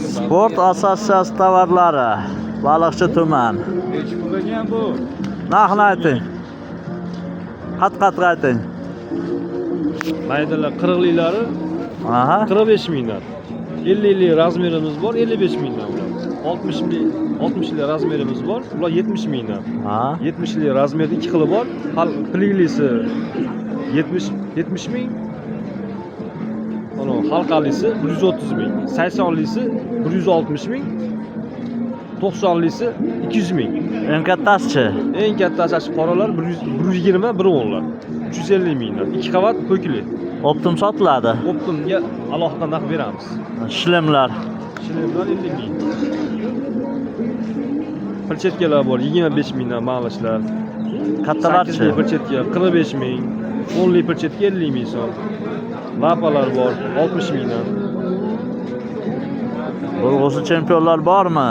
Sport assotsiatsiyasi tovarlari. Baliqchi tuman. Nechi pulga bu? Narxni ayting. Qat-qat ayting. Maydalar 40liklari Aha. 45 mingdan. 50lik razmerimiz bor, 55 mingdan ular. 60lik razmerimiz bor, ular 70 mingdan. Ha. 70lik razmerda ikki xili bor. Pliglisi 70 ming. Ana halqalisi 130 ming. 80lisi 160 ming. 90lisi 200 ming. Eng kattasi-chi? Eng kattasi shu qoralar 120, 110lar. 350 mingdan. 2 qavat ko'kli. Optim sotiladi. Optimga alohida narx beramiz. Shlemlar. Shlemlar 50 ming. Perchetkalar bor 25 mingdan ma'lishlar. Kattalarchi? 8lik perchetka 45 ming. 10lik perchetka 50 ming so'm. Lapalar bor 60 mingdan. Bo'lg'usi chempionlar bormi?